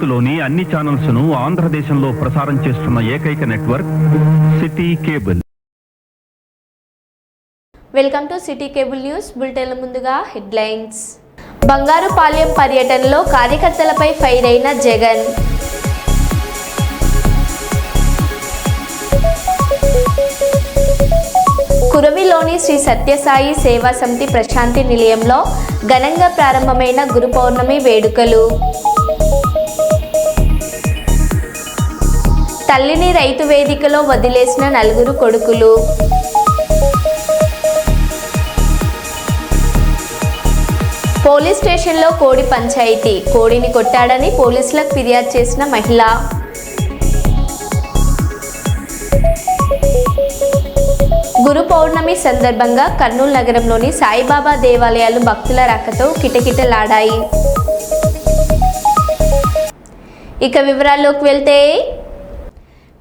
భారత్లోని అన్ని ఛానల్స్ ను ఆంధ్రదేశంలో ప్రసారం చేస్తున్న ఏకైక network city cable. Welcome to city cable news bulletin. ముందుగా హెడ్లైన్స్. బంగారుపాలెం పర్యటనలో కార్యకర్తలపై ఫైర్ అయిన జగన్. కురవిలోని శ్రీ సత్యసాయి సేవా సమితి ప్రశాంతి నిలయంలో ఘనంగా ప్రారంభమైన గురు పౌర్ణమి వేడుకలు. తల్లిని రైతు వేదికలో వదిలేసిన 4 కొడుకులు. పోలీస్ స్టేషన్లో కోడి పంచాయతీ. కోడిని కొట్టాడని పోలీసులకు ఫిర్యాదు చేసిన మహిళ. గురు పౌర్ణమి సందర్భంగా కర్నూలు నగరంలోని సాయిబాబా దేవాలయాలు భక్తుల రాకతో కిటకిటలాడాయి. ఇక వివరాల్లోకి వెళ్తే,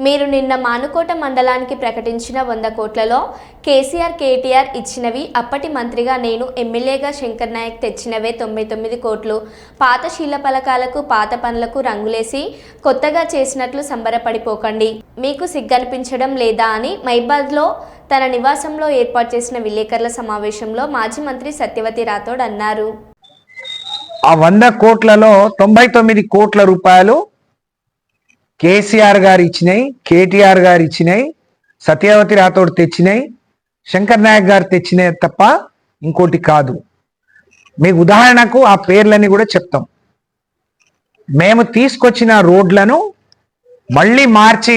మీరు నిన్న మానుకోట మండలానికి ప్రకటించిన 100 కోట్లలో కేసీఆర్ కేటీఆర్ ఇచ్చినవి, అప్పటి మంత్రిగా నేను ఎమ్మెల్యేగా శంకర్ నాయక్ తెచ్చినవే 99 కోట్లు. పాత శీల పలకాలకు పాత పనులకు రంగులేసి కొత్తగా చేసినట్లు సంబరపడిపోకండి. మీకు సిగ్గనిపించడం లేదా అని మైబాద్లో తన నివాసంలో ఏర్పాటు చేసిన విలేకరుల సమావేశంలో మాజీ మంత్రి సత్యవతి రాథోడ్ అన్నారు. ఆ 100 కోట్లలో 99 కోట్ల రూపాయలు కేసీఆర్ గారు ఇచ్చినాయి, కేటీఆర్ గారు ఇచ్చినాయి, సత్యవతి రాథోడ్ తెచ్చినాయి, శంకర్ నాయక్ గారు తెచ్చినాయి తప్ప ఇంకోటి కాదు. మీకు ఉదాహరణకు ఆ పేర్లన్నీ కూడా చెప్తాం. మేము తీసుకొచ్చిన రోడ్లను మళ్ళీ మార్చి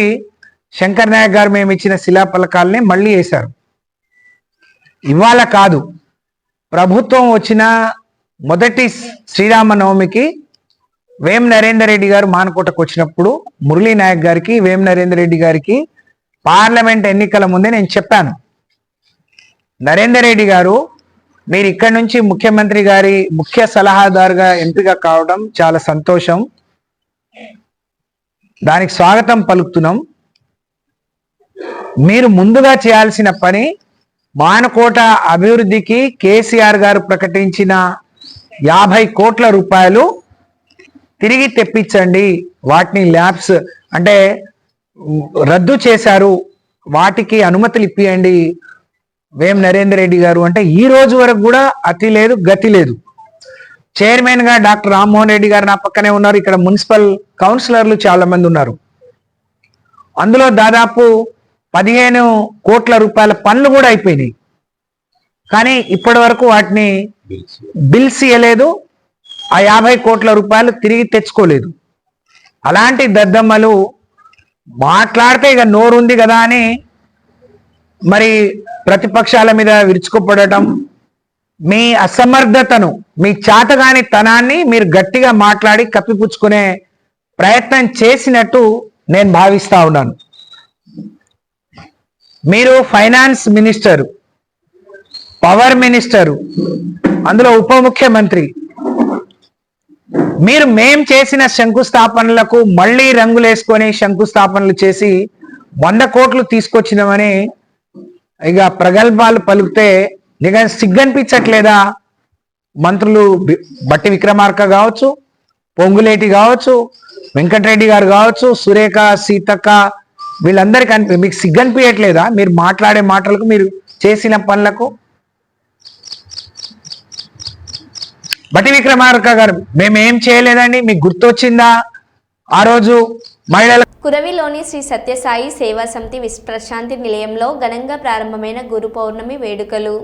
శంకర్ నాయక్ గారు మేము ఇచ్చిన శిలాఫలకాలని మళ్ళీ వేశారు. ఇవాళ కాదు, ప్రభుత్వం వచ్చిన మొదటి శ్రీరామనవమికి వేం నరేందర్ రెడ్డి గారు మానకోటకు వచ్చినప్పుడు మురళీ నాయక్ గారికి, వేం నరేందర్ రెడ్డి గారికి పార్లమెంట్ ఎన్నికల ముందే నేను చెప్పాను, నరేందర్ రెడ్డి గారు మీరు ఇక్కడి నుంచి ముఖ్యమంత్రి గారి ముఖ్య సలహాదారుగా ఎంపిక కావడం చాలా సంతోషం, దానికి స్వాగతం పలుకుతున్నాం. మీరు ముందుగా చేయాల్సిన పని మానకోట అభివృద్ధికి కేసీఆర్ గారు ప్రకటించిన 50 కోట్ల రూపాయలు తిరిగి తెప్పించండి. వాటిని ల్యాబ్స్ అంటే రద్దు చేశారు, వాటికి అనుమతులు ఇప్పియండి వేం నరేందర్ రెడ్డి గారు అంటే ఈ రోజు వరకు కూడా అతి లేదు గతి లేదు. చైర్మన్ గా డాక్టర్ రామ్మోహన్ రెడ్డి గారు నా పక్కనే ఉన్నారు. ఇక్కడ మున్సిపల్ కౌన్సిలర్లు చాలా మంది ఉన్నారు. అందులో దాదాపు 15 కోట్ల రూపాయల పనులు కూడా అయిపోయినాయి. కానీ ఇప్పటి వరకు వాటిని బిల్స్ ఇవ్వలేదు, ఆ 50 కోట్ల రూపాయలు తిరిగి తెచ్చుకోలేదు. అలాంటి దద్దమ్మలు మాట్లాడితే ఇక నోరుంది కదా అని మరి ప్రతిపక్షాల మీద విరుచుకుపడటం, మీ అసమర్థతను, మీ చాతగాని తనాన్ని మీరు గట్టిగా మాట్లాడి కప్పిపుచ్చుకునే ప్రయత్నం చేసినట్టు నేను భావిస్తా ఉన్నాను. మీరు ఫైనాన్స్ మినిస్టర్, పవర్ మినిస్టర్, అందులో ఉప ముఖ్యమంత్రి, మీరు మేం చేసిన శంకుస్థాపనలకు మళ్ళీ రంగులేసుకొని శంకుస్థాపనలు చేసి 100 కోట్లు తీసుకొచ్చినామని ఇక ప్రగల్భాలు పలికితే ఇక సిగ్గనిపించట్లేదా? మంత్రులు బట్టి విక్రమార్క కావచ్చు, పొంగులేటి కావచ్చు, వెంకటరెడ్డి గారు కావచ్చు, సురేఖ, సీతక్క, వీళ్ళందరికీ మీకు సిగ్గనిపించట్లేదా? మీరు మాట్లాడే మాటలకు, మీరు చేసిన పనులకు. బట్టి విక్రమార్క గారు మేమేం చేయలేదండి, మీకు గుర్తొచ్చిందా? ఆ రోజు మహిళల కురవిలోని శ్రీ సత్యసాయి సేవా సమితి ప్రశాంతి నిలయంలో ఘనంగా ప్రారంభమైన గురు పౌర్ణమి వేడుకలు.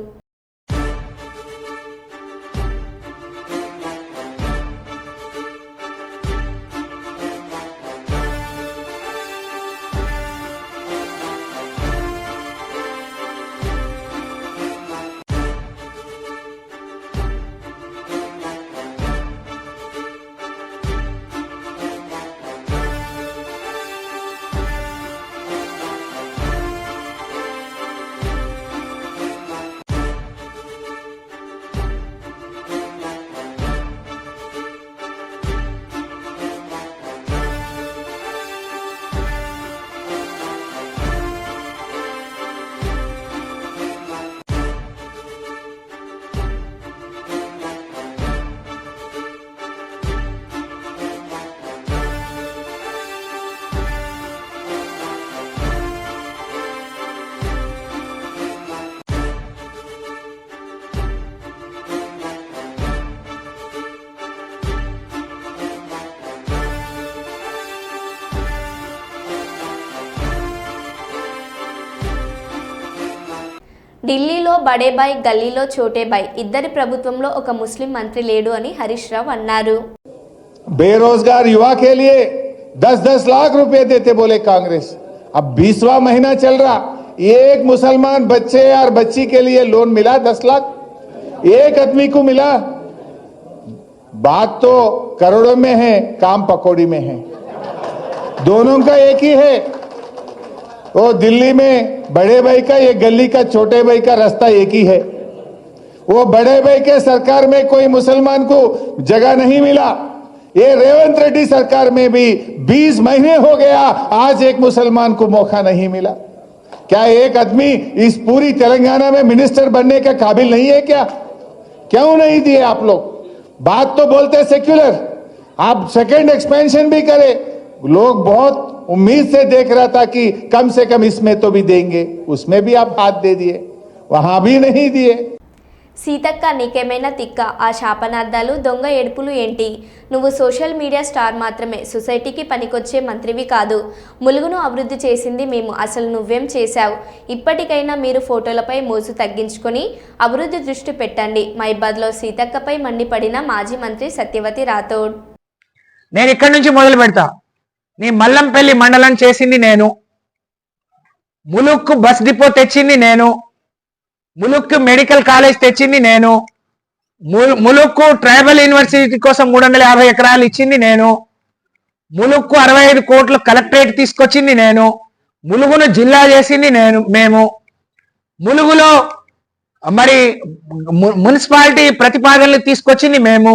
ఢిల్లీలో బడేబాయ్ గల్లీలో చోటేబాయ్ ఇద్దరి ప్రభుత్వంలో ఒక ముస్లిం మంత్రి లేడు అని హరీష్ రావు అన్నారు. बेरोजगार युवा के लिए 10-10 लाख रुपए देते बोले कांग्रेस. अब 20वां महीना चल रहा, एक मुसलमान बच्चे और बच्ची के लिए लोन मिला 10 लाख, एक आदमी को मिला. बात तो करोड़ों में है, काम पकौड़ी में है. दोनों का एक ही है. वो दिल्ली में बड़े भाई का, ये गली का छोटे भाई का रास्ता एक ही है. वो बड़े भाई के सरकार में कोई मुसलमान को जगह नहीं मिला. ये रेवंत रेड्डी सरकार में भी 20 महीने हो गया, आज एक मुसलमान को मौका नहीं मिला. क्या एक आदमी इस पूरी तेलंगाना में मिनिस्टर बनने के काबिल नहीं है क्या? क्यों नहीं दिए आप लोग? बात तो बोलते सेक्युलर, आप सेकंड एक्सपेंशन भी करे. लोग बहुत उम्मीद से देख रहा था कि कम से कम इसमें तो भी देंगे, उसमें भी आप हाथ दे दिए, वहां भी नहीं दिए. సీతక్క నీకేమైనా తిక్క, ఆ శాపనార్థాలు దొంగ ఏడుపులు ఏంటి? నువ్వు సోషల్ మీడియా స్టార్ మాత్రమే, సొసైటీకి పనికొచ్చే మంత్రివి కాదు. ములుగును అభివృద్ధి చేసింది మేము, అసలు నువ్వేం చేశావు? ఇప్పటికైనా మీరు ఫోటోలపై మోజు తగ్గించుకొని అభివృద్ధి దృష్టి పెట్టండి. మైబాద్లో సీతక్కపై మండిపడిన మాజీ మంత్రి సత్యవతి రాథోడ్. నేను ఇక్కడి నుంచి మొదలు పెడతా. నీ మల్లంపల్లి మండలం చేసింది నేను, ములుక్కు బస్ డిపో తెచ్చింది నేను, ములుక్కు మెడికల్ కాలేజ్ తెచ్చింది నేను, ములుక్కు ట్రైబల్ యూనివర్సిటీ కోసం 350 ఎకరాలు ఇచ్చింది నేను, ములుక్కు 65 కోట్ల కలెక్టరేట్ తీసుకొచ్చింది నేను, ములుగును జిల్లా చేసింది మేము, ములుగులో మరి మున్సిపాలిటీ ప్రతిపాదనలు తీసుకొచ్చింది మేము,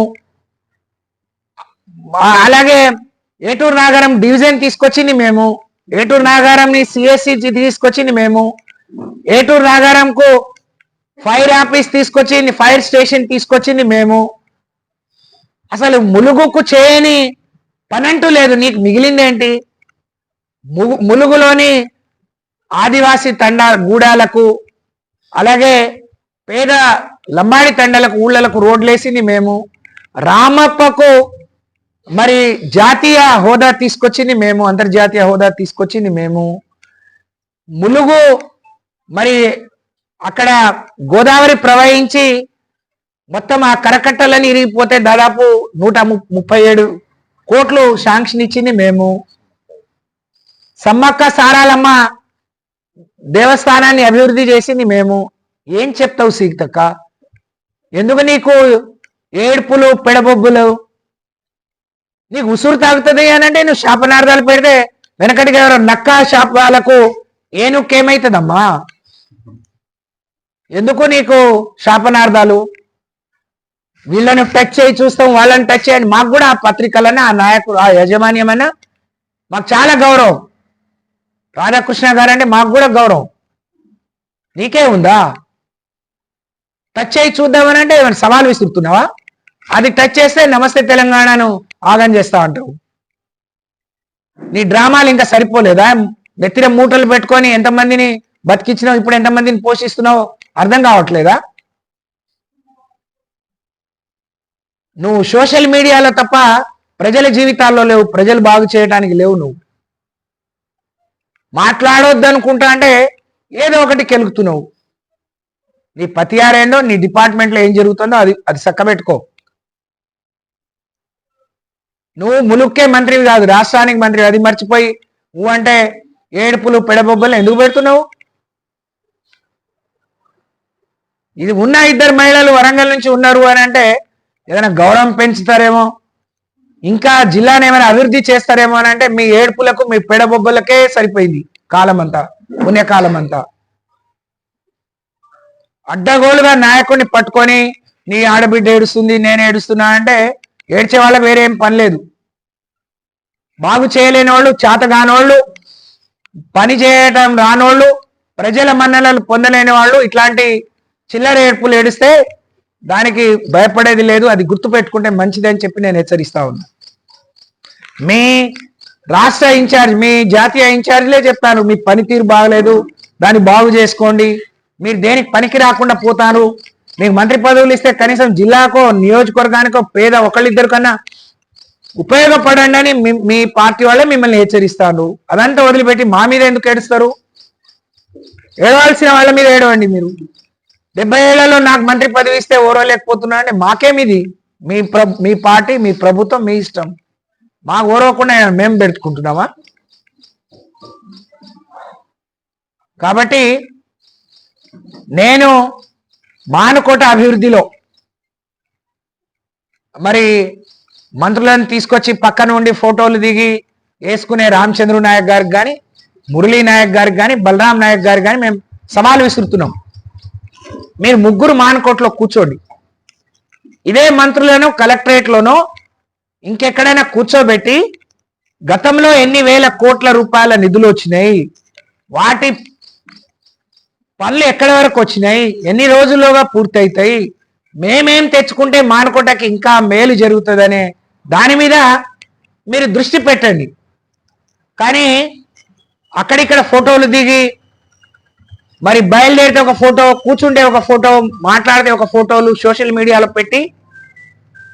అలాగే ఏటూరు నాగారం డివిజన్ తీసుకొచ్చింది మేము, ఏటూరు నాగారంని సిఎస్సి తీసుకొచ్చింది మేము, ఏటూరు నాగారంకు ఫైర్ ఆఫీస్ తీసుకొచ్చింది, ఫైర్ స్టేషన్ తీసుకొచ్చింది మేము. అసలు ములుగుకు చేయని పనంటూ లేదు. నీకు మిగిలిందేంటి? ములుగులోని ఆదివాసీ గూడాలకు, అలాగే పేద లంబాడి తండలకు ఊళ్ళకు రోడ్లేసింది మేము. రామప్పకు మరి జాతీయ హోదా తీసుకొచ్చింది మేము, అంతర్జాతీయ హోదా తీసుకొచ్చింది మేము. ములుగు మరి అక్కడ గోదావరి ప్రవహించి మొత్తం ఆ కరకట్టలని ఇరిగిపోతే దాదాపు 137 కోట్లు శాంక్షన్ ఇచ్చింది మేము. సమ్మక్క సారాలమ్మ దేవస్థానాన్ని అభివృద్ధి చేసింది మేము. ఏం చెప్తావు సీతక్క? ఎందుకు నీకు ఏడుపులు పెడబొబ్బులు? నీకు ఉసురు తాగుతుంది అని అంటే నువ్వు శాపనార్థాలు పెడితే వెనకటికి ఎవరో నక్క శాపాలకు ఏనుకేమైతుందమ్మా? ఎందుకు నీకు శాపనార్థాలు? వీళ్ళని టచ్ చేయి చూస్తాం, వాళ్ళని టచ్ చేయండి. మాకు కూడా ఆ పత్రికలన్నా, ఆ నాయకుడు, ఆ యాజమాన్యమన్నా మాకు చాలా గౌరవం. రాధాకృష్ణ గారు అంటే మాకు కూడా గౌరవం. నీకే ఉందా? టచ్ చేయి చూద్దామని అంటే ఏమైనా సవాల్ విసురుతున్నావా? అది టచ్ చేస్తే నమస్తే తెలంగాణను ఆగం చేస్తా అంటావు. నీ డ్రామాలు ఇంకా సరిపోలేదా? నెత్తిన మూటలు పెట్టుకొని ఎంతమందిని బతికించినావు, ఇప్పుడు ఎంతమందిని పోషిస్తున్నావు అర్థం కావట్లేదా? నువ్వు సోషల్ మీడియాలో తప్ప ప్రజల జీవితాల్లో లేవు, ప్రజలు బాగు చేయడానికి లేవు. నువ్వు మాట్లాడొద్దు అనుకుంటా అంటే ఏదో ఒకటి కెలుగుతున్నావు. నీ పతియార్ ఏందో, నీ డిపార్ట్మెంట్లో ఏం జరుగుతుందో అది చక్కబెట్టుకో. నువ్వు ములుక్కే మంత్రివి కాదు, రాష్ట్రానికి మంత్రి. అది మర్చిపోయి నువ్వు అంటే ఏడుపులు పెడబొబ్బలు ఎందుకు పెడుతున్నావు? ఇది ఉన్న 2 మహిళలు వరంగల్ నుంచి ఉన్నారు అని అంటే ఏదైనా గౌరవం పెంచుతారేమో, ఇంకా జిల్లాను ఏమైనా అభివృద్ధి చేస్తారేమో అని అంటే మీ ఏడుపులకు, మీ పెడబొబ్బలకే సరిపోయింది కాలం అంతా, పుణ్యకాలం అంతా. అడ్డగోలుగా నాయకుడిని పట్టుకొని నీ ఆడబిడ్డ ఏడుస్తుంది, నేను ఏడుస్తున్నా అంటే ఏడ్చే వాళ్ళ వేరేం పని లేదు. బాగు చేయలేని వాళ్ళు, చేతగానోళ్ళు, పని చేయటం రానోళ్ళు, ప్రజల మన్ననలు పొందలేని వాళ్ళు ఇట్లాంటి చిల్లర ఏడుపులు ఏడిస్తే దానికి భయపడేది లేదు. అది గుర్తు పెట్టుకుంటే మంచిదని చెప్పి నేను హెచ్చరిస్తా ఉన్నా. మీ రాష్ట్ర ఇన్ఛార్జ్, మీ జాతీయ ఇన్ఛార్జ్లే చెప్తాను, మీ పనితీరు బాగలేదు, దాన్ని బాగు చేసుకోండి, మీరు దేనికి పనికి రాకుండా పోతారు, మీకు మంత్రి పదవులు ఇస్తే కనీసం జిల్లాకో నియోజకవర్గానికో పేద ఒకళ్ళిద్దరు కన్నా ఉపయోగపడండి అని మీ పార్టీ వాళ్ళే మిమ్మల్ని హెచ్చరిస్తారు. అదంతా వదిలిపెట్టి మా మీద ఎందుకు ఏడుస్తారు? ఏడవలసిన వాళ్ళ మీద ఏడవండి మీరు. 70 ఏళ్లలో నాకు మంత్రి పదవి ఇస్తే ఓరవలేకపోతున్నా అంటే మాకేమిది? మీ పార్టీ, మీ ప్రభుత్వం, మీ ఇష్టం. మాకు ఓరవకుండా మేము పెట్టుకుంటున్నామా? కాబట్టి నేను మానుకోట అభివృద్ధిలో మరి మంత్రులను తీసుకొచ్చి పక్కన ఉండి ఫోటోలు దిగి వేసుకునే రామచంద్ర నాయక్ గారికి కానీ, మురళీ నాయక్ గారికి కానీ, బలరాం నాయక్ గారికి కానీ మేము సవాలు విసురుతున్నాం. మీరు ముగ్గురు మానుకోటలో కూర్చోండి. ఇదే మంత్రులను కలెక్టరేట్లోనో ఇంకెక్కడైనా కూర్చోబెట్టి గతంలో ఎన్ని వేల కోట్ల రూపాయల నిధులు వచ్చినాయి, వాటి పనులు ఎక్కడి వరకు వచ్చినాయి, ఎన్ని రోజుల్లోగా పూర్తవుతాయి, మేమేం తెచ్చుకుంటే మానుకోటకి ఇంకా మేలు జరుగుతుందనే దాని మీద మీరు దృష్టి పెట్టండి. కానీ అక్కడిక్కడ ఫోటోలు దిగి మరి బయలుదేరితే ఒక ఫోటో, కూర్చుంటే ఒక ఫోటో, మాట్లాడితే ఒక ఫోటోలు సోషల్ మీడియాలో పెట్టి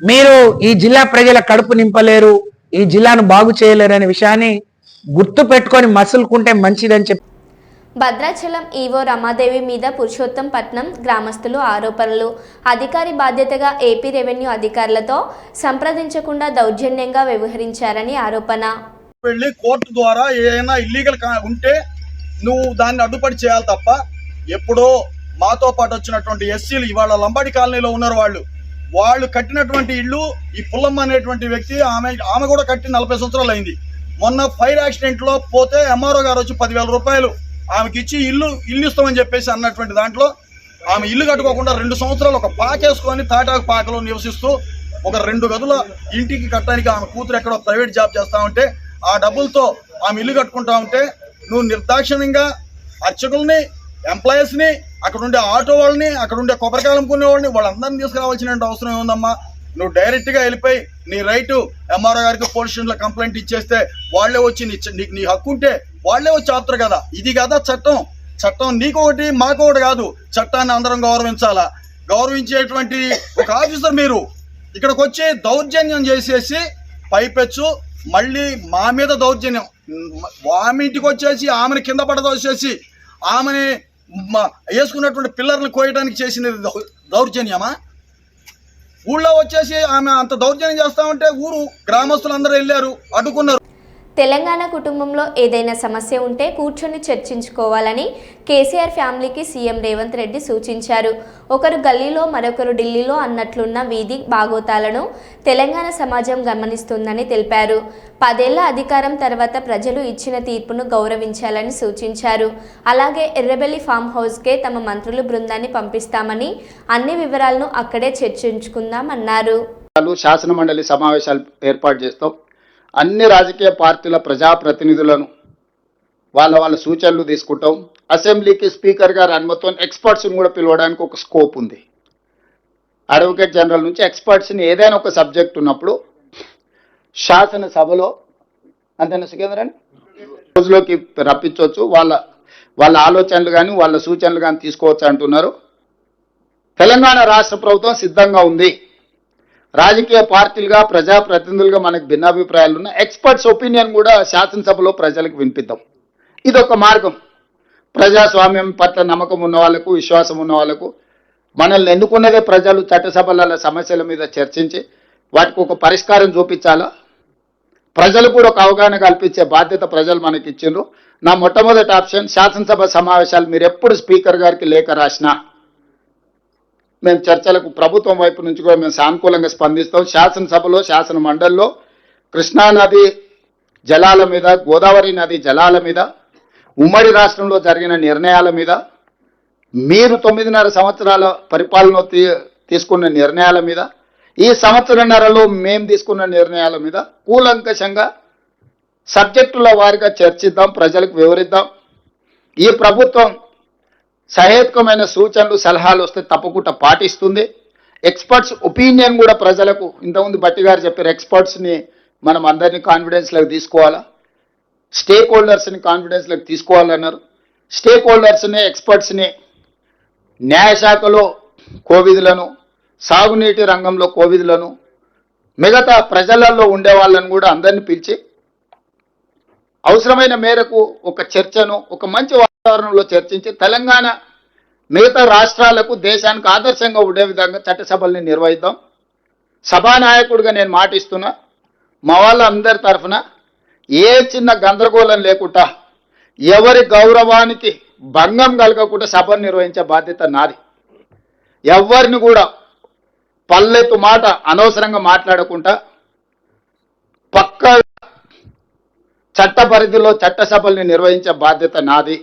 మీరు ఈ జిల్లా ప్రజల కడుపు నింపలేరు, ఈ జిల్లాను బాగు చేయలేరు అనే విషయాన్ని గుర్తు పెట్టుకొని మసులుకుంటే మంచిదని చెప్పి భద్రాచలం ఈవో రమాదేవి మీద పురుషోత్తంపట్నం గ్రామస్తులు ఆరోపణలు. అధికారి బాధ్యతగా ఏపీ రెవెన్యూ అధికారులతో సంప్రదించకుండా దౌర్జన్యంగా వ్యవహరించారని ఆరోపణ. వెళ్ళి కోర్టు ద్వారా ఏదైనా ఇల్లీగల్ ఉంటే నువ్వు దాన్ని అడ్డుపడి చేయాలి తప్ప, ఎప్పుడో మాతో పాటు వచ్చినటువంటి ఎస్సీలు ఇవాళ లంబాడి కాలనీలో ఉన్నారు. వాళ్ళు కట్టినటువంటి ఇల్లు ఈ పుల్లమ్మ అనేటువంటి వ్యక్తి, ఆమె కూడా కట్టి 40 సంవత్సరాలు అయింది. మొన్న ఫైర్ యాక్సిడెంట్ లో పోతే ఎంఆర్ఓ గారు వచ్చి 10,000 రూపాయలు ఆమెకి ఇచ్చి ఇల్లు ఇస్తామని చెప్పేసి అన్నటువంటి దాంట్లో ఆమె ఇల్లు కట్టుకోకుండా 2 సంవత్సరాలు ఒక పాకేసుకొని తాటాకు పాకలో నివసిస్తూ ఒక 2 గదుల ఇంటికి కట్టడానికి ఆమె కూతురు ఎక్కడో ప్రైవేట్ జాబ్ చేస్తా ఉంటే ఆ డబ్బులతో ఆమె ఇల్లు కట్టుకుంటా ఉంటే నువ్వు నిర్దాక్షిణ్యంగా అర్చకుల్ని, ఎంప్లాయీస్ని, అక్కడ ఉండే ఆటో వాళ్ళని, అక్కడ ఉండే కొబ్బరికాయలు అమ్ముకునే వాళ్ళని వాళ్ళందరినీ తీసుకురావాల్సిన అవసరం ఏముందమ్మా? నువ్వు డైరెక్ట్గా వెళ్ళిపోయి నీ రైటు ఎంఆర్ఓ గారికి పోలీస్ స్టేషన్లో కంప్లైంట్ ఇచ్చేస్తే వాళ్ళే వచ్చి నీకు నీ హక్కు ఉంటే వాళ్ళే వచ్చి ఆపుతారు కదా. ఇది కదా చట్టం. చట్టం నీకొకటి మాకొకటి కాదు. చట్టాన్ని అందరం గౌరవించాలా. గౌరవించేటువంటి ఒక ఆఫీసర్ మీరు ఇక్కడికి వచ్చి దౌర్జన్యం చేసేసి పైపెచ్చు మళ్ళీ మా మీద దౌర్జన్యం, ఆమె ఇంటికి వచ్చేసి ఆమెను కింద పడదోసేసి ఆమెని వేసుకున్నటువంటి పిల్లర్లు కోయడానికి చేసినది దౌర్జన్యమా? ఊళ్ళో వచ్చేసి ఆమె అంత దౌర్జన్యం చేస్తా ఉంటే ఊరు గ్రామస్తులందరూ వెళ్ళారు, అడ్డుకున్నారు. తెలంగాణ కుటుంబంలో ఏదైనా సమస్య ఉంటే కూర్చొని చర్చించుకోవాలని కేసీఆర్ ఫ్యామిలీకి సీఎం రేవంత్ రెడ్డి సూచించారు. ఒకరు గల్లీలో మరొకరు ఢిల్లీలో అన్నట్లున్న వీధి బాగోతాలను తెలంగాణ సమాజం గమనిస్తుందని తెలిపారు. 10 ఏళ్ల అధికారం తర్వాత ప్రజలు ఇచ్చిన తీర్పును గౌరవించాలని సూచించారు. అలాగే ఎర్రబెల్లి ఫామ్ హౌస్కే తమ మంత్రుల బృందాన్ని పంపిస్తామని, అన్ని వివరాలను అక్కడే చర్చించుకుందామన్నారు. శాసనమండలి సమావేశాలు ఏర్పాటు చేస్తాం. అన్ని రాజకీయ పార్టీల ప్రజాప్రతినిధులను వాళ్ళ సూచనలు తీసుకుంటాం. అసెంబ్లీకి స్పీకర్ గారి అనుమతితో ఎక్స్పర్ట్స్ని కూడా పిలవడానికి ఒక స్కోప్ ఉంది. అడ్వకేట్ జనరల్ నుంచి ఎక్స్పర్ట్స్ని ఏదైనా ఒక సబ్జెక్ట్ ఉన్నప్పుడు శాసనసభలో అంతేనా సికేంద్రని రోజులోకి రప్పించవచ్చు. వాళ్ళ ఆలోచనలు కానీ వాళ్ళ సూచనలు కానీ తీసుకోవచ్చు అంటున్నారు. తెలంగాణ రాష్ట్ర ప్రభుత్వం సిద్ధంగా ఉంది. రాజకీయ పార్టీలుగా, ప్రజాప్రతినిధులుగా మనకు భిన్నాభిప్రాయాలు ఉన్న ఎక్స్పర్ట్స్ ఒపీనియన్ కూడా శాసనసభలో ప్రజలకు వినిపిద్దాం. ఇదొక మార్గం. ప్రజాస్వామ్యం పట్ల నమ్మకం ఉన్న వాళ్ళకు, విశ్వాసం ఉన్న వాళ్ళకు, మనల్ని ఎన్నుకున్నదే ప్రజలు, చట్టసభల సమస్యల మీద చర్చించి వాటికి ఒక పరిష్కారం చూపించాలా. ప్రజలు కూడా ఒక అవగాహన కల్పించే బాధ్యత ప్రజలు మనకి ఇచ్చిండ్రు. నా మొట్టమొదటి ఆప్షన్ శాసనసభ సమావేశాలు మీరు ఎప్పుడు స్పీకర్ గారికి లేఖ రాసినా మేము చర్చలకు ప్రభుత్వం వైపు నుంచి కూడా మేము సానుకూలంగా స్పందిస్తాం. శాసనసభలో, శాసన మండలిలో కృష్ణానది జలాల మీద, గోదావరి నది జలాల మీద, ఉమ్మడి రాష్ట్రంలో జరిగిన నిర్ణయాల మీద, మీరు 9.5 సంవత్సరాల పరిపాలన తీసుకున్న నిర్ణయాల మీద, ఈ సంవత్సరన్నరలో మేము తీసుకున్న నిర్ణయాల మీద కూలంకషంగా సబ్జెక్టుల వారిగా చర్చిద్దాం, ప్రజలకు వివరిద్దాం. ఈ ప్రభుత్వం సహేతుకమైన సూచనలు, సలహాలు వస్తే తప్పకుండా పాటిస్తుంది. ఎక్స్పర్ట్స్ ఒపీనియన్ కూడా ప్రజలకు, ఇంతకుముందు బట్టి గారు చెప్పారు, ఎక్స్పర్ట్స్ని మనం అందరినీ కాన్ఫిడెన్స్లోకి తీసుకోవాలా, స్టేక్ హోల్డర్స్ని కాన్ఫిడెన్స్లోకి తీసుకోవాలన్నారు. స్టేక్ హోల్డర్స్ని, ఎక్స్పర్ట్స్ని, న్యాయశాఖలో కోవిధులను, సాగునీటి రంగంలో కోవిధులను, మిగతా ప్రజలలో ఉండే వాళ్ళని కూడా అందరినీ పిలిచి అవసరమైన మేరకు ఒక చర్చను ఒక మంచి వాతావరణంలో చర్చించి తెలంగాణ మిగతా రాష్ట్రాలకు దేశానికి ఆదర్శంగా ఉండే విధంగా చట్టసభల్ని నిర్వహిద్దాం. సభానాయకుడిగా నేను మాటిస్తున్నా, మా వాళ్ళందరి తరఫున ఏ చిన్న గందరగోళం లేకుండా ఎవరి గౌరవానికి భంగం కలగకుండా సభను నిర్వహించే బాధ్యత నాది. ఎవరిని కూడా పల్లెత్తు మాట అనవసరంగా మాట్లాడకుండా పక్క చట్ట పరిధిలో చట్టసభల్ని నిర్వహించే బాధ్యత నాది.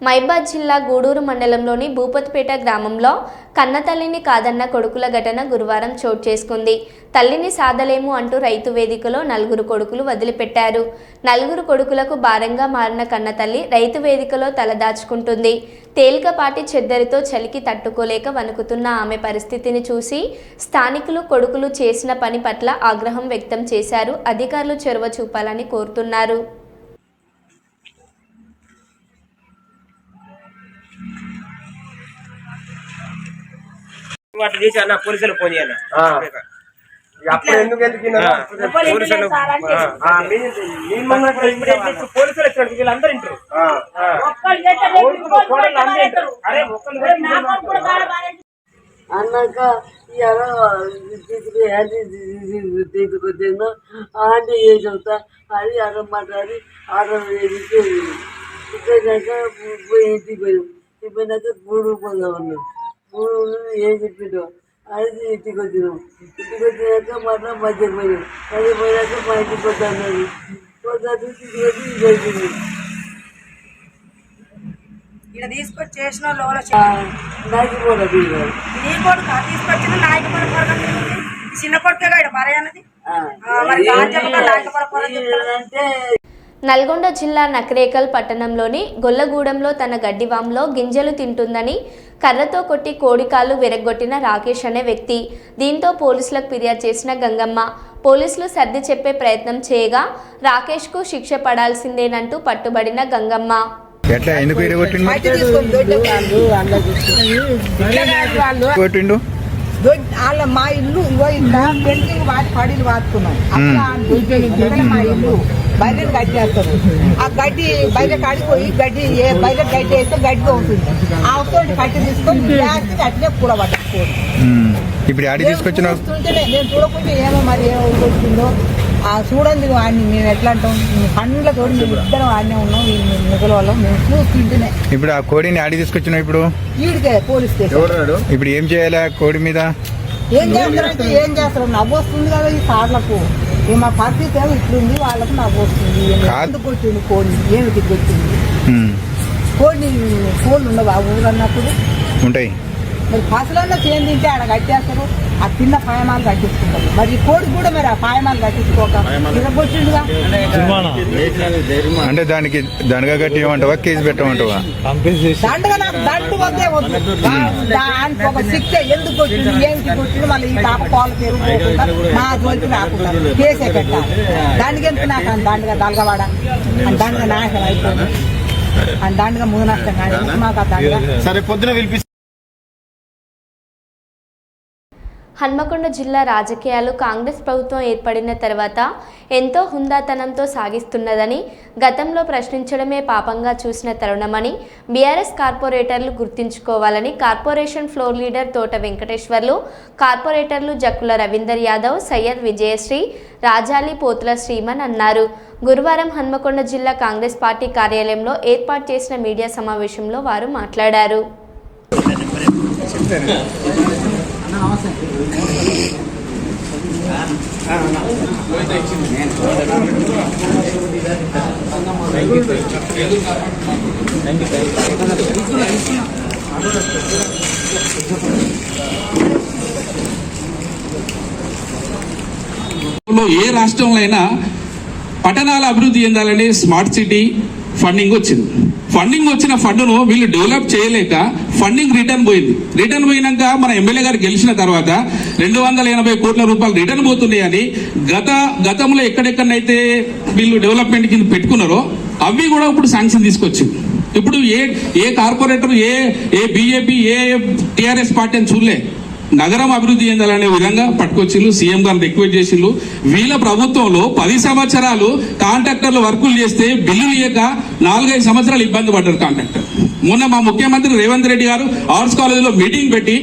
మైబాద్ జిల్లా గూడూరు మండలంలోని భూపతిపేట గ్రామంలో కన్నతల్లిని కాదన్న కొడుకుల ఘటన గురువారం చోటు చేసుకుంది. తల్లిని సాధలేము అంటూ రైతు వేదికలో 4 కొడుకులు వదిలిపెట్టారు. 4 కొడుకులకు భారంగా మారిన కన్నతల్లి రైతు వేదికలో తలదాచుకుంటుంది. తేలికపాటి చెద్దరితో చలికి తట్టుకోలేక వణుకుతున్న ఆమె పరిస్థితిని చూసి స్థానికులు కొడుకులు చేసిన పని పట్ల ఆగ్రహం వ్యక్తం చేశారు. అధికారులు చొరవ చూపాలని కోరుతున్నారు. వాటి చేసి అన్న పోలీసులు ఫోన్ చేయాలి. అప్పుడు ఎందుకు పోలీసులు పోలీసులు వచ్చాడు వీళ్ళందరూ ఇంటారు. అన్నాక తీసుకొచ్చాను ఆంటీ ఏం చెప్తా అది అరమ్మాటాడి ఇక్కడాక ఇంటికి పోయాం. పోయినాక గూడు పోదాం ఉన్నాం. గూడు ఏం చెప్పిండో అది ఇంటికి వచ్చినాం. ఇంటికి వచ్చినాక మళ్ళీ మధ్యకి పోయినాం. మధ్య పోయినాక మా ఇంటికి వద్దాను వద్దాను తీసుకొచ్చి ఇది అయిపోయింది. ఇక్కడ తీసుకొచ్చి చేసిన నాయకుడు నీ కొడుకు తీసుకొచ్చిన నాయకుడు చిన్న కొడుకే ఇక్కడ భార్య అన్నది అంటే నల్గొండ జిల్లా నకరేకల్ పట్టణంలోని గొల్లగూడెంలో తన గడ్డివాంలో గింజలు తింటుందని కర్రతో కొట్టి కోడికాలు విరగ్గొట్టిన రాకేష్ అనే వ్యక్తి. దీంతో పోలీసులకు ఫిర్యాదు చేసిన గంగమ్మ పోలీసులు సర్ది చెప్పే ప్రయత్నం చేయగా రాకేష్కు శిక్ష పడాల్సిందేనంటూ పట్టుబడిన గంగమ్మ వాళ్ళ మా ఇల్లు పెయింటింగ్ వాటి పడిలు వాడుకున్నాం. మా ఇల్లు బయట కట్టేస్తారు. ఆ గడ్డి బయట కాడిపోయి గడ్డి బయట గడ్డి వేస్తే గడ్డిగా ఉంటుంది. ఆ వస్తుంటే కట్టి తీసుకొని అట్లే కూడా పట్టుకోండి. ఇప్పుడు ఆడి తీసుకొచ్చిన నేను చూడకుండా ఏమో మరి ఏమో వచ్చిందో చూడండి. వాడిని మేము ఎట్లా అంటాం పండ్లతో మేము ఇద్దరం ఆడనే ఉన్నాం. మిగల వాళ్ళం మేము చూస్తుంటేనే. ఇప్పుడు ఆ కోడిని ఆడి తీసుకొచ్చిన ఇప్పుడు వీడికే పోలీస్ స్టేషన్. ఇప్పుడు ఏం చేయాలి కోడి మీద? ఏం చేస్తారంటే ఏం చేస్తారు నవ్వు వస్తుంది కదా ఈ సార్లకు. మా పరిస్థితి ఏమో ఇట్లుంది వాళ్ళకు నవ్వు వస్తుంది. ఎందుకు వచ్చింది కోడి ఏమిటి వచ్చింది కోడి కోళ్ళు ఉండవు ఆ ఊరు అన్నప్పుడు ఉంటాయి. మరి పసులన్నా చేయం తింటే ఆడ కట్టేస్తారు. ఆ తిన్న పాయమాలు కట్టించుకుంటారు. మరి ఈ కోడి కూడా మరి ఆ పాయమాలు కట్టించుకోక ఇరగొచ్చిండుగా. అంటే దానికి దండగా కట్టి ఏమంటావా కేసు పెట్టమంటావా? దండగా నాకు దండు వద్దే వద్దు. దానికి ఒక శిక్ష ఎందుకు వచ్చింది ఏమిటి వచ్చింది మళ్ళీ ఈ పాప పాలు పెరుగుకోకుండా మా జోలికి రాకుండా కేసే పెట్టాలి. దానికి ఎందుకు నాకు అని దండగా దళగవాడ అని దండగా నాశనం అయిపోయింది అని దండగా ముందు నష్టం కానీ మాకు ఆ దండగా సరే పొద్దున పిలిపి. హన్మకొండ జిల్లా రాజకీయాలు కాంగ్రెస్ ప్రభుత్వం ఏర్పడిన తర్వాత ఎంతో హుందాతనంతో సాగిస్తున్నదని, గతంలో ప్రశ్నించడమే పాపంగా చూసిన తరుణమని బీఆర్ఎస్ కార్పొరేటర్లు గుర్తించుకోవాలని కార్పొరేషన్ ఫ్లోర్ లీడర్ తోట వెంకటేశ్వర్లు, కార్పొరేటర్లు జక్కుల రవీందర్ యాదవ్, సయ్యద్ విజయశ్రీ, రాజాలి పోతుల శ్రీమన్ అన్నారు. గురువారం హన్మకొండ జిల్లా కాంగ్రెస్ పార్టీ కార్యాలయంలో ఏర్పాటు చేసిన మీడియా సమావేశంలో వారు మాట్లాడారు. ఏ రాష్ట్రంలో అయినా పట్టణాల అభివృద్ధి చెందాలని స్మార్ట్ సిటీ ఫండింగ్ వచ్చింది. ఫండింగ్ వచ్చిన ఫండ్ను వీళ్ళు డెవలప్ చేయలేక ఫండింగ్ రిటర్న్ పోయింది. రిటర్న్ పోయినాక మన ఎమ్మెల్యే గారు గెలిచిన తర్వాత 280 కోట్ల రూపాయలు రిటర్న్ పోతున్నాయని గతంలో ఎక్కడెక్కడైతే వీళ్ళు డెవలప్మెంట్ కింద పెట్టుకున్నారో అవి కూడా ఇప్పుడు శాంక్షన్ తీసుకొచ్చింది. ఇప్పుడు ఏ కార్పొరేటర్ ఏ బీజేపీ ఏ టీఆర్ఎస్ పార్టీ అని చూడలే. నగరం అభివృద్ధి చెందాలనే విధంగా పట్టుకొచ్చిళ్ళు. సీఎం గారిని రిక్వెస్ట్ చేసిళ్ళు. వీళ్ళ ప్రభుత్వంలో 10 సంవత్సరాలు కాంట్రాక్టర్లు వర్కులు చేస్తే బిల్లులు ఇయ్యక 4-5 సంవత్సరాలు ఇబ్బంది పడ్డారు కాంట్రాక్టర్. మొన్న మా ముఖ్యమంత్రి రేవంత్ రెడ్డి గారు ఆర్ట్స్ కాలేజీలో మీటింగ్ పెట్టి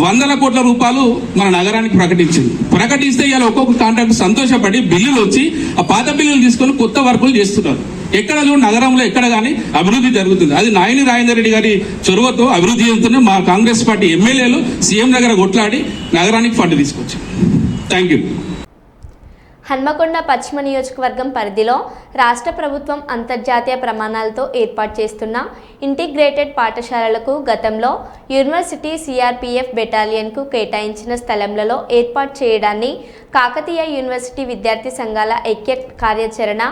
100 కోట్ల రూపాయలు మన నగరానికి ప్రకటిస్తే ఇలా ఒక్కొక్క కాంట్రాక్టర్ సంతోషపడి బిల్లులు వచ్చి ఆ పాత బిల్లులు తీసుకొని కొత్త వర్కులు చేస్తున్నారు. ఎక్కడ చూడు నగరంలో ఎక్కడ కానీ అభివృద్ధి జరుగుతుంది. అది నాయని రాజేందర్ రెడ్డి గారి చొరవతో అభివృద్ధి చెందుతున్న మా కాంగ్రెస్ పార్టీ ఎమ్మెల్యేలు సీఎం దగ్గర కొట్లాడి నగరానికి ఫండ్ తీసుకొచ్చారు. Thank you. హన్మకొండ పశ్చిమ నియోజకవర్గం పరిధిలో రాష్ట్ర ప్రభుత్వం అంతర్జాతీయ ప్రమాణాలతో ఏర్పాటు చేస్తున్న ఇంటిగ్రేటెడ్ పాఠశాలలకు గతంలో యూనివర్సిటీ సిఆర్పిఎఫ్ బెటాలియన్కు కేటాయించిన స్థలంలో ఏర్పాటు చేయడాన్ని కాకతీయ యూనివర్సిటీ విద్యార్థి సంఘాల ఐక్య కార్యాచరణ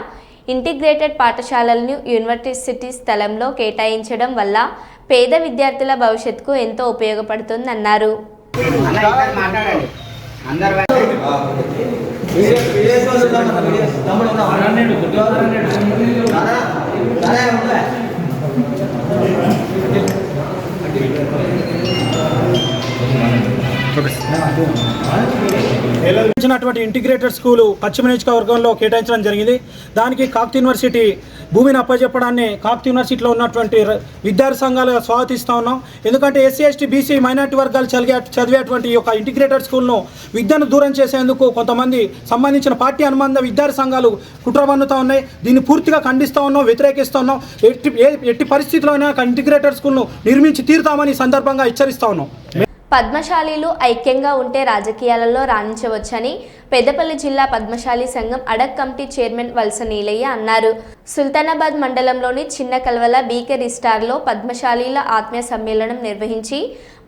ఇంటిగ్రేటెడ్ పాఠశాలలను యూనివర్సిటీ స్థలంలో కేటాయించడం వల్ల పేద విద్యార్థుల భవిష్యత్తుకు ఎంతో ఉపయోగపడుతుందన్నారు. ఇంటిగ్రేటెడ్ స్కూలు పశ్చిమ నియోజకవర్గంలో కేటాయించడం జరిగింది. దానికి కాకతీయ యూనివర్సిటీ భూమిని అప్పచెప్పడాన్ని కాకతీయ యూనివర్సిటీలో ఉన్నటువంటి విద్యార్థి సంఘాలుగా స్వాగతిస్తూ ఉన్నాం. ఎందుకంటే ఎస్సీ ఎస్టీ బీసీ మైనార్టీ వర్గాలు చదివేటువంటి ఈ యొక్క ఇంటిగ్రేటెడ్ స్కూల్ను విద్యను దూరం చేసేందుకు కొంతమంది సంబంధించిన పార్టీ అనుబంధ విద్యార్థి సంఘాలు కుట్ర పన్నుతూ ఉన్నాయి. దీన్ని పూర్తిగా ఖండిస్తూ ఉన్నాం, వ్యతిరేకిస్తూ ఉన్నాం. ఎట్టి పరిస్థితుల్లోనే ఇంటిగ్రేటెడ్ స్కూల్ను నిర్మించి తీరుతామని సందర్భంగా హెచ్చరిస్తూ ఉన్నాం. పద్మశాలీలు ఐక్యంగా ఉంటే రాజకీయాలలో రాణించవచ్చని పెద్దపల్లి జిల్లా పద్మశాలి సంఘం అడక్ కమిటీ చైర్మన్ వలస నీలయ్య అన్నారు. సుల్తానాబాద్ మండలంలోని చిన్న కల్వల బీకే రిస్టార్లో పద్మశాలీల ఆత్మీయ సమ్మేళనం నిర్వహించి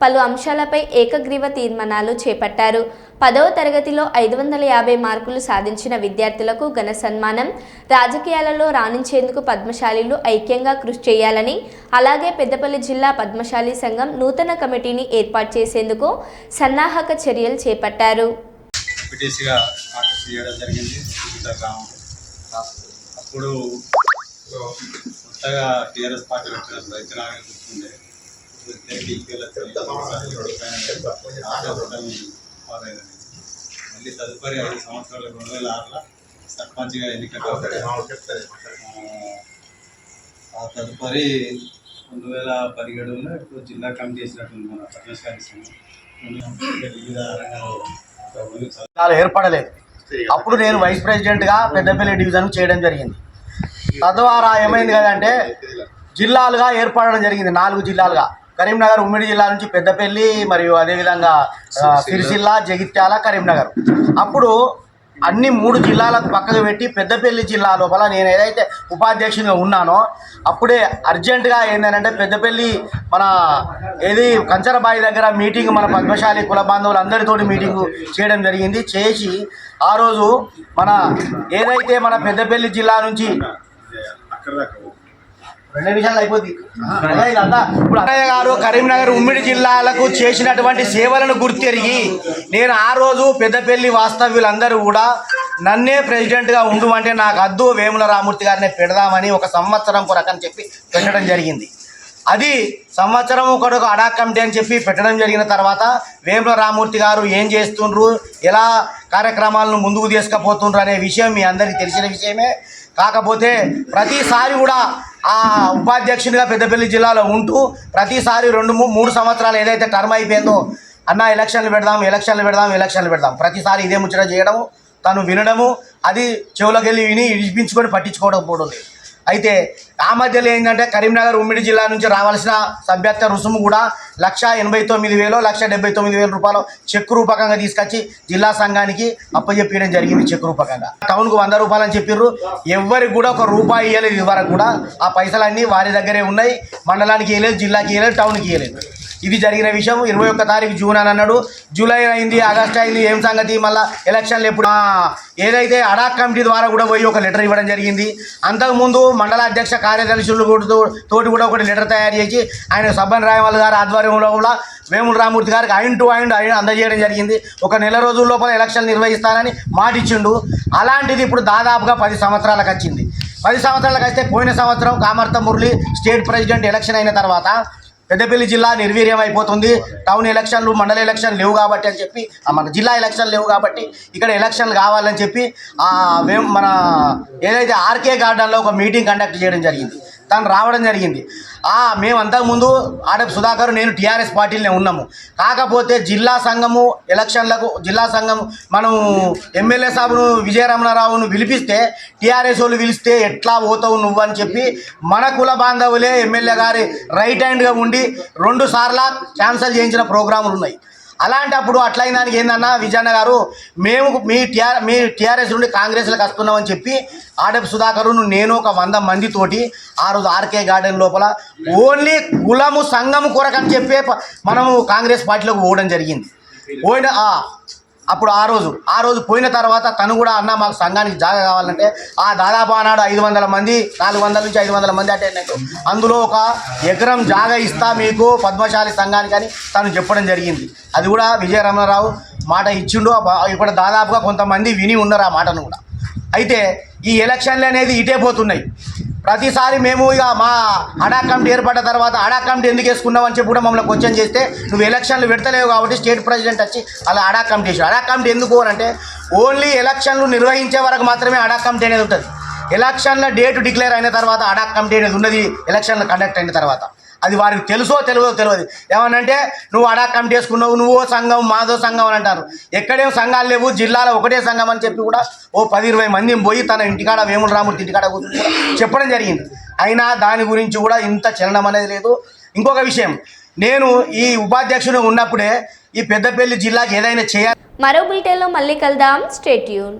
పలు అంశాలపై ఏకగ్రీవ తీర్మానాలు చేపట్టారు. 10వ తరగతిలో 550 మార్కులు సాధించిన విద్యార్థులకు ఘన సన్మానం. రాజకీయాలలో రాణించేందుకు పద్మశాలీలు ఐక్యంగా కృషి చేయాలని, అలాగే పెద్దపల్లి జిల్లా పద్మశాలి సంఘం నూతన కమిటీని ఏర్పాటు చేసేందుకు సన్నాహక చర్యలు చేపట్టారు. అప్పుడు కొత్తగా టీఆర్ఎస్ పార్టీ వచ్చినప్పుడు రైతునాగా కూర్చుండే మళ్ళీ తదుపరి 5 సంవత్సరాలు 2006లో సర్పంచ్గా ఎన్నిక ఆ తదుపరి 2017లో ఇప్పుడు జిల్లా కమిటీ చేసినట్టుంది మన పద్మశాలి సంఘం. వివిధ రంగాలు ఏర్పడలేదు. అప్పుడు నేను వైస్ ప్రెసిడెంట్గా పెద్దపల్లి డివిజన్ చేయడం జరిగింది. తద్వారా ఏమైంది కదంటే జిల్లాలుగా ఏర్పడడం జరిగింది. 4 జిల్లాలుగా కరీంనగర్ ఉమ్మడి జిల్లా నుంచి పెద్దపల్లి మరియు అదేవిధంగా సిరిసిల్ల, జగిత్యాల, కరీంనగర్. అప్పుడు అన్ని 3 జిల్లాలకు పక్కకు పెట్టి పెద్దపల్లి జిల్లా లోపల నేను ఏదైతే ఉపాధ్యక్షునిగా ఉన్నానో అప్పుడే అర్జెంటుగా ఏంటంటే పెద్దపల్లి మన కంచరబాయి దగ్గర మీటింగ్ మన పద్మశాలి కుల బాంధవులందరితోటి మీటింగు చేయడం జరిగింది. చేసి ఆ రోజు మన ఏదైతే మన పెద్దపల్లి జిల్లా నుంచి 2 నిమిషాలు అయిపోద్ది. ఇప్పుడు అన్నయ్య గారు కరీంనగర్ ఉమ్మడి జిల్లాలకు చేసినటువంటి సేవలను గుర్తెరిగి నేను ఆ రోజు పెద్దపల్లి వాస్తవ్యులందరూ కూడా నన్నే ప్రెసిడెంట్గా ఉండుమంటే నాకు అద్దు వేముల రామూర్తి గారిని పెడదామని 1 సంవత్సరం కొరకని చెప్పి పెట్టడం జరిగింది. అది సంవత్సరం కొరకు అడాక్ కమిటీ అని చెప్పి పెట్టడం జరిగిన తర్వాత వేముల రామూర్తి గారు ఏం చేస్తుండ్రు, ఎలా కార్యక్రమాలను ముందుకు తీసుకుపోతుండ్రు అనే విషయం మీ అందరికీ తెలిసిన విషయమే. కాకపోతే ప్రతిసారి కూడా ఆ ఉపాధ్యక్షునిగా పెద్దపల్లి జిల్లాలో ఉంటూ ప్రతిసారి 2-3 సంవత్సరాలు ఏదైతే టర్మ్ అయిపోయిందో అన్న ఎలక్షన్లు పెడదాం ప్రతిసారి ఇదే ముచ్చట చేయడము, తను వినడము, అది చెవులోకి వెళ్ళి విని ఇడిపించుకొని పట్టించుకోవడం లేదు. అయితే ఆ మధ్యలో ఏంటంటే కరీంనగర్ ఉమ్మడి జిల్లా నుంచి రావాల్సిన సభ్యత్వ రుసుము కూడా 1,89,000, 1,79,000 రూపాయలు చెక్ రూపకంగా తీసుకొచ్చి జిల్లా సంఘానికి అప్పచెప్పడం జరిగింది. చెక్ రూపకంగా టౌన్కు 100 రూపాయలు అని చెప్పిర్రు. ఎవరికి కూడా 1 రూపాయి ఇవ్వలేదు ఇదివరకు కూడా. ఆ పైసలన్నీ వారి దగ్గరే ఉన్నాయి. మండలానికి ఇవ్వలేదు, జిల్లాకి ఇవ్వలేదు, టౌన్కి ఇవ్వలేదు. ఇది జరిగిన విషయం. 21 తారీఖు జూన్ అని అన్నాడు. జూలై అయింది, ఆగస్టు అయింది, ఏం సంగతి, మళ్ళీ ఎలక్షన్లు ఎప్పుడు. ఏదైతే అడాక్ కమిటీ ద్వారా కూడా పోయి ఒక లెటర్ ఇవ్వడం జరిగింది. అంతకుముందు మండల అధ్యక్ష కార్యదర్శులు తోటి కూడా ఒకటి లెటర్ తయారు చేసి ఆయన సబ్బన్ రాయమల్ గారి ఆధ్వర్యంలో కూడా వేముల రామూర్తి గారికి ఆయన టు ఆయన అందజేయడం జరిగింది. 1 నెల రోజుల లోపల ఎలక్షన్ నిర్వహిస్తానని మాట ఇచ్చిండు. అలాంటిది ఇప్పుడు దాదాపుగా 10 సంవత్సరాలకు వచ్చింది. 10 సంవత్సరాలకు వస్తే పోయిన సంవత్సరం కామర్త మురళి స్టేట్ ప్రెసిడెంట్ ఎలక్షన్ అయిన తర్వాత పెద్దపల్లి జిల్లా నిర్వీర్యం అయిపోతుంది. టౌన్ ఎలక్షన్లు, మండల ఎలక్షన్ లేవు కాబట్టి అని చెప్పి, మన జిల్లా ఎలక్షన్ లేవు కాబట్టి ఇక్కడ ఎలక్షన్లు కావాలని చెప్పి మన ఏదైతే ఆర్కే గార్డెన్లో ఒక మీటింగ్ కండక్ట్ చేయడం జరిగింది. తను రావడం జరిగింది. మేము అంతకుముందు ఆడపు సుధాకర్, నేను టీఆర్ఎస్ పార్టీలోనే ఉన్నాము. కాకపోతే జిల్లా సంఘము ఎలక్షన్లకు జిల్లా సంఘం మనం ఎమ్మెల్యే సాబును విజయరమణారావును పిలిపిస్తే టీఆర్ఎస్ వాళ్ళు పిలిస్తే ఎట్లా పోతావు నువ్వు అని చెప్పి మన కుల బాంధవులే ఎమ్మెల్యే గారి రైట్ హ్యాండ్గా ఉండి 2 సార్లు క్యాన్సిల్ చేయించిన ప్రోగ్రాములు ఉన్నాయి. అలాంటప్పుడు అట్లయిన దానికి ఏందన్నా విజయన్న గారు, మేము మీ టీఆర్ఎస్ నుండి కాంగ్రెస్లకు వస్తున్నామని చెప్పి ఆడపు సుధాకరును నేను ఒక 100 మందితోటి ఆ రోజు ఆర్కే గార్డెన్ లోపల ఓన్లీ కులము సంఘము కొరకని చెప్పే మనము కాంగ్రెస్ పార్టీలోకి పోవడం జరిగింది. పోయిన అప్పుడు ఆ రోజు పోయిన తర్వాత తను కూడా అన్న మాకు సంఘానికి జాగా కావాలంటే దాదాపు ఆనాడు 500 మంది, 400 నుంచి 500 మంది అటెండ్ అయ్యారు. అందులో ఒక ఎకరం జాగా ఇస్తా మీకు పద్మశాలి సంఘానికి అని తను చెప్పడం జరిగింది. అది కూడా విజయరమణారావు మాట ఇచ్చిండు. ఇప్పుడు దాదాపుగా కొంతమంది విని ఉన్నారు ఆ మాటను కూడా. అయితే ఈ ఎలక్షన్లు అనేది ఇటే పోతున్నాయి. ప్రతిసారి మేము ఇక మా అడా కమిటీ ఏర్పడ్డ తర్వాత అడా కమిటీ ఎందుకు వేసుకున్నావు అని చెప్పి కూడా మమ్మల్ని క్వశ్చన్ చేస్తే, నువ్వు ఎలక్షన్లు పెడతలేవు కాబట్టి స్టేట్ ప్రెసిడెంట్ వచ్చి అలా అడా కమిటీ వేసి, అడా కమిటీ ఎందుకు అంటే ఓన్లీ ఎలక్షన్లు నిర్వహించే వరకు మాత్రమే అడా కమిటీ అనేది ఉంటుంది. ఎలక్షన్ల డేట్ డిక్లేర్ అయిన తర్వాత అడా కమిటీ అనేది ఉన్నది. ఎలక్షన్లు కండక్ట్ అయిన తర్వాత అది వారికి తెలుసో తెలియదు. ఏమనంటే నువ్వు అడా కమిటీ వేసుకున్నావు, నువ్వో సంఘం మాదో సంఘం అని అంటారు. ఎక్కడేం సంఘాలు లేవు, జిల్లాలో ఒకటే సంఘం అని చెప్పి కూడా 10-20 మంది పోయి తన ఇంటికాడ వేముల రామూర్తి ఇంటికాడ కూర్చుని చెప్పడం జరిగింది. అయినా దాని గురించి కూడా ఇంత చలనం అనేది లేదు. ఇంకొక విషయం, నేను ఈ ఉపాధ్యక్షుడు ఉన్నప్పుడే ఈ పెద్దపల్లి జిల్లాకి ఏదైనా చేయాలి. మరో బులెటిన్లో మళ్ళీ కలుద్దాం. Stay tune.